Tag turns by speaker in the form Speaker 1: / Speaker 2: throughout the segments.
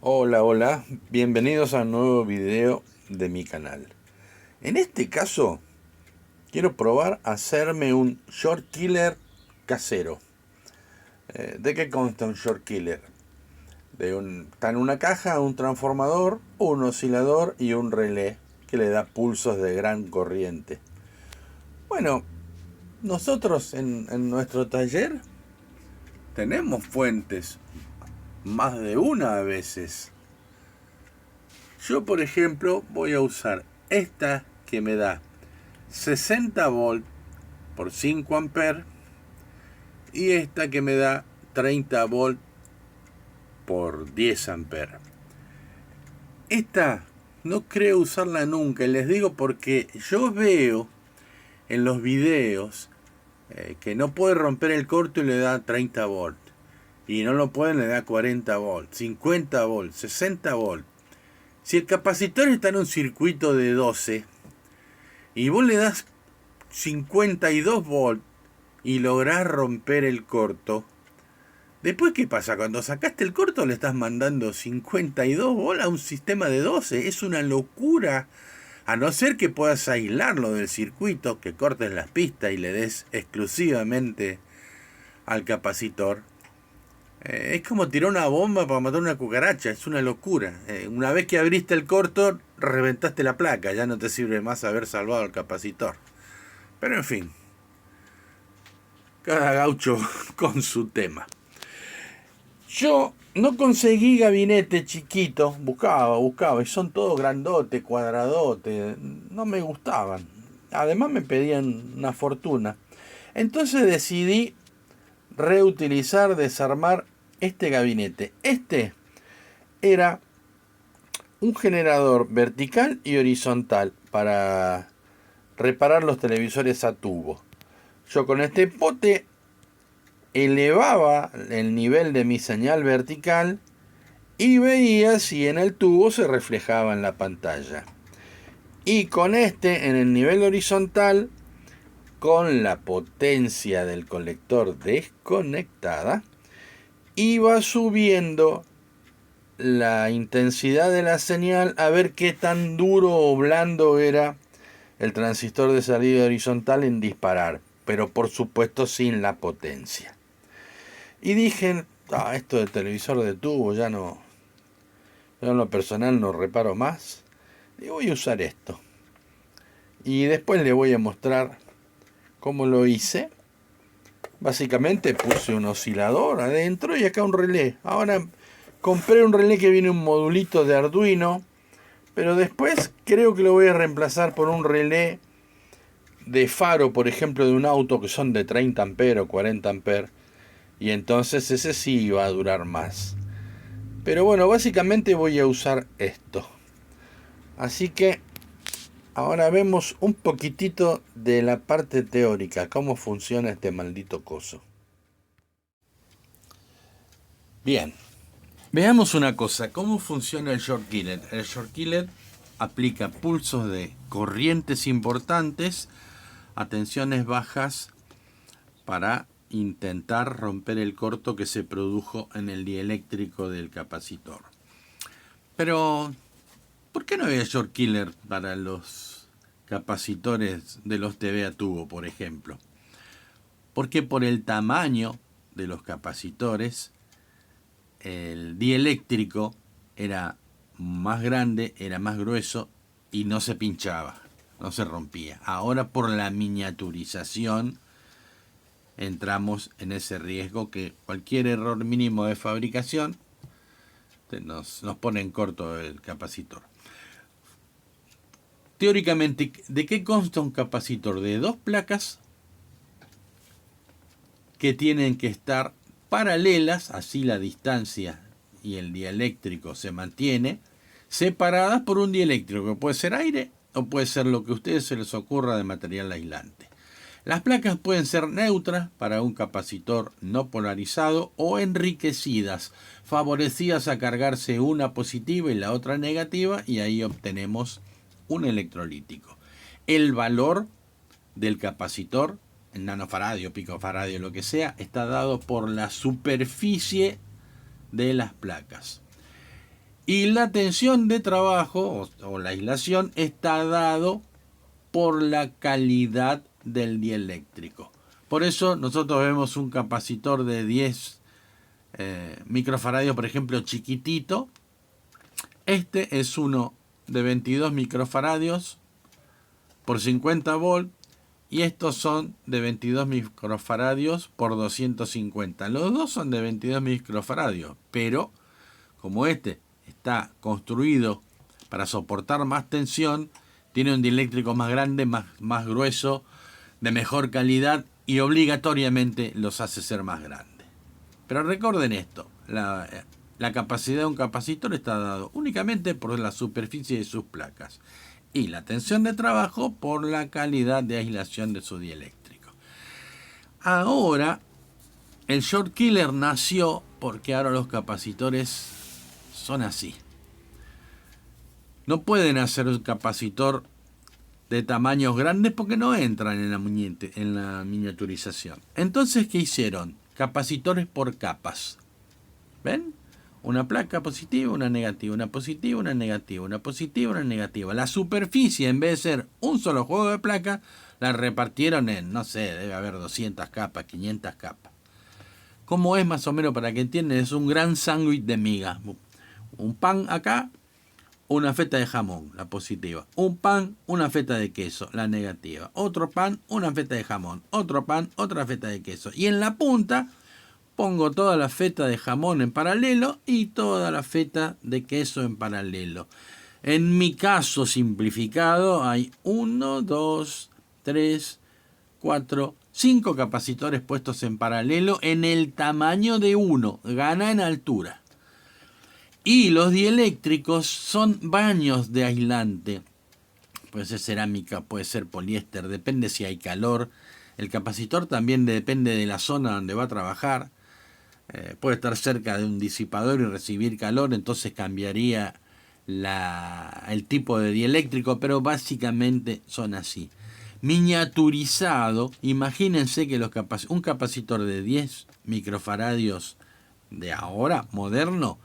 Speaker 1: Hola, hola, bienvenidos a un nuevo video de mi canal. En este caso, quiero probar a hacerme un short killer casero. ¿De qué consta un short killer? Está en una caja un transformador, un oscilador y un relé que le da pulsos de gran corriente. Bueno, nosotros en nuestro taller tenemos fuentes, más de una a veces. Yo, por ejemplo, voy a usar esta que me da 60 volt por 5 amperes y esta que me da 30 volt por 10 amperes. Esta no creo usarla nunca, y les digo porque yo veo en los videos que no puede romper el corto y le da 30 volt. Y no lo pueden, le da 40 volt, 50 volt, 60 volt. Si el capacitor está en un circuito de 12 y vos le das 52 volt y lográs romper el corto, después, ¿qué pasa? Cuando sacaste el corto le estás mandando 52 bolas a un sistema de 12. Es una locura. A no ser que puedas aislarlo del circuito, que cortes las pistas y le des exclusivamente al capacitor. Es como tirar una bomba para matar una cucaracha. Es una locura. Una vez que abriste el corto, reventaste la placa. Ya no te sirve más haber salvado al capacitor. Pero en fin, cada gaucho con su tema. Yo no conseguí gabinete chiquito, buscaba, y son todos grandotes, cuadradotes, no me gustaban. Además me pedían una fortuna. Entonces decidí reutilizar, desarmar este gabinete. Este era un generador vertical y horizontal para reparar los televisores a tubo. Yo con este pote elevaba el nivel de mi señal vertical y veía si en el tubo se reflejaba en la pantalla. Y con este en el nivel horizontal, con la potencia del colector desconectada, iba subiendo la intensidad de la señal a ver qué tan duro o blando era el transistor de salida horizontal en disparar, pero por supuesto sin la potencia. Y dije, esto del televisor de tubo ya no, yo en lo personal no reparo más. Y voy a usar esto. Y después le voy a mostrar cómo lo hice. Básicamente puse un oscilador adentro y acá un relé. Ahora compré un relé que viene un modulito de Arduino, pero después creo que lo voy a reemplazar por un relé de faro, por ejemplo, de un auto que son de 30 amperes o 40 amperes. Y entonces ese sí va a durar más. Pero bueno, básicamente voy a usar esto. Así que ahora vemos un poquitito de la parte teórica, cómo funciona este maldito coso. Bien, veamos una cosa, cómo funciona el short killer. El short killer aplica pulsos de corrientes importantes a tensiones bajas para intentar romper el corto que se produjo en el dieléctrico del capacitor. Pero, ¿por qué no había short killer para los capacitores de los TV a tubo, por ejemplo? Porque por el tamaño de los capacitores, el dieléctrico era más grande, era más grueso y no se pinchaba, no se rompía. Ahora por la miniaturización entramos en ese riesgo que cualquier error mínimo de fabricación nos pone en corto el capacitor. Teóricamente, ¿de qué consta un capacitor? De dos placas que tienen que estar paralelas, así la distancia y el dieléctrico se mantiene, separadas por un dieléctrico, que puede ser aire o puede ser lo que a ustedes se les ocurra de material aislante. Las placas pueden ser neutras para un capacitor no polarizado o enriquecidas, favorecidas a cargarse una positiva y la otra negativa, y ahí obtenemos un electrolítico. El valor del capacitor, en nanofaradio, picofaradio, lo que sea, está dado por la superficie de las placas. Y la tensión de trabajo o la aislación está dado por la calidad del dieléctrico. Por eso nosotros vemos un capacitor de 10 microfaradios, por ejemplo, chiquitito. Este es uno de 22 microfaradios por 50 volt y estos son de 22 microfaradios por 250. Los dos son de 22 microfaradios, pero como este está construido para soportar más tensión, tiene un dieléctrico más grande, más grueso, de mejor calidad y obligatoriamente los hace ser más grandes. Pero recuerden esto, la capacidad de un capacitor está dado únicamente por la superficie de sus placas y la tensión de trabajo por la calidad de aislación de su dieléctrico. Ahora, el short killer nació porque ahora los capacitores son así. No pueden hacer un capacitor de tamaños grandes porque no entran en la miniaturización. Entonces, ¿qué hicieron? Capacitores por capas. ¿Ven? Una placa positiva, una negativa, una positiva, una negativa, una positiva, una negativa. La superficie, en vez de ser un solo juego de placas, la repartieron en, no sé, debe haber 200 capas, 500 capas. ¿Cómo es más o menos para que entiendan? Es un gran sándwich de migas. Un pan acá, una feta de jamón, la positiva. Un pan, una feta de queso, la negativa. Otro pan, una feta de jamón. Otro pan, otra feta de queso. Y en la punta pongo toda la feta de jamón en paralelo y toda la feta de queso en paralelo. En mi caso simplificado hay 1, 2, 3, 4, 5 capacitores puestos en paralelo en el tamaño de uno. Gana en altura. Y los dieléctricos son baños de aislante. Puede ser cerámica, puede ser poliéster, depende si hay calor. El capacitor también depende de la zona donde va a trabajar. Puede estar cerca de un disipador y recibir calor, entonces cambiaría el tipo de dieléctrico, pero básicamente son así. Miniaturizado, imagínense que un capacitor de 10 microfaradios de ahora, moderno,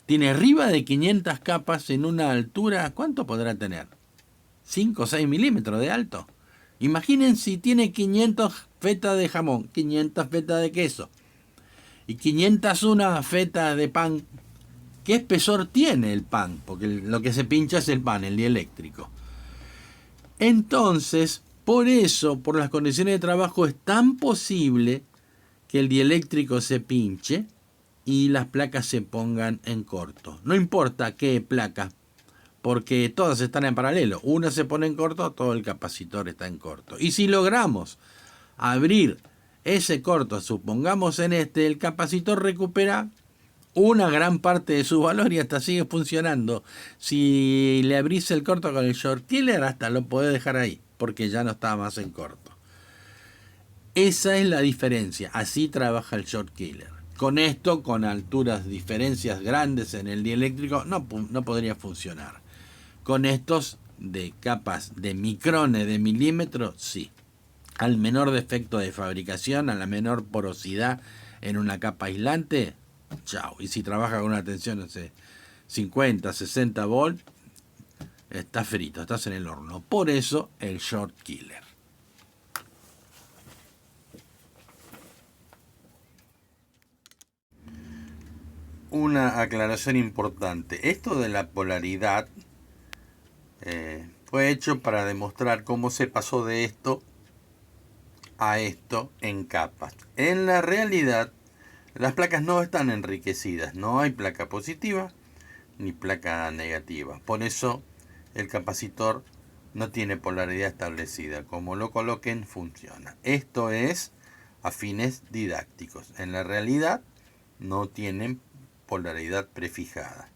Speaker 1: tiene arriba de 500 capas en una altura, ¿cuánto podrá tener? 5 o 6 milímetros de alto. Imaginen si tiene 500 fetas de jamón, 500 fetas de queso y 501 fetas de pan. ¿Qué espesor tiene el pan? Porque lo que se pincha es el pan, el dieléctrico. Entonces, por eso, por las condiciones de trabajo, es tan posible que el dieléctrico se pinche y las placas se pongan en corto. No importa qué placa, porque todas están en paralelo. Una se pone en corto, todo el capacitor está en corto. Y si logramos abrir ese corto, supongamos en el capacitor recupera una gran parte de su valor y hasta sigue funcionando. Si le abrís el corto con el short killer, hasta lo podés dejar ahí, porque ya no está más en corto. Esa es la diferencia. Así trabaja el short killer. Con esto, con diferencias grandes en el dieléctrico, no podría funcionar. Con estos de capas de micrones, de milímetros, sí. Al menor defecto de fabricación, a la menor porosidad en una capa aislante, chao. Y si trabaja con una tensión, no sé, 50, 60 volt, está frito, estás en el horno. Por eso el short killer. Una aclaración importante. Esto de la polaridad fue hecho para demostrar cómo se pasó de esto a esto en capas. En la realidad, las placas no están enriquecidas. No hay placa positiva ni placa negativa. Por eso el capacitor no tiene polaridad establecida. Como lo coloquen, funciona. Esto es a fines didácticos. En la realidad no tienen polaridad prefijada.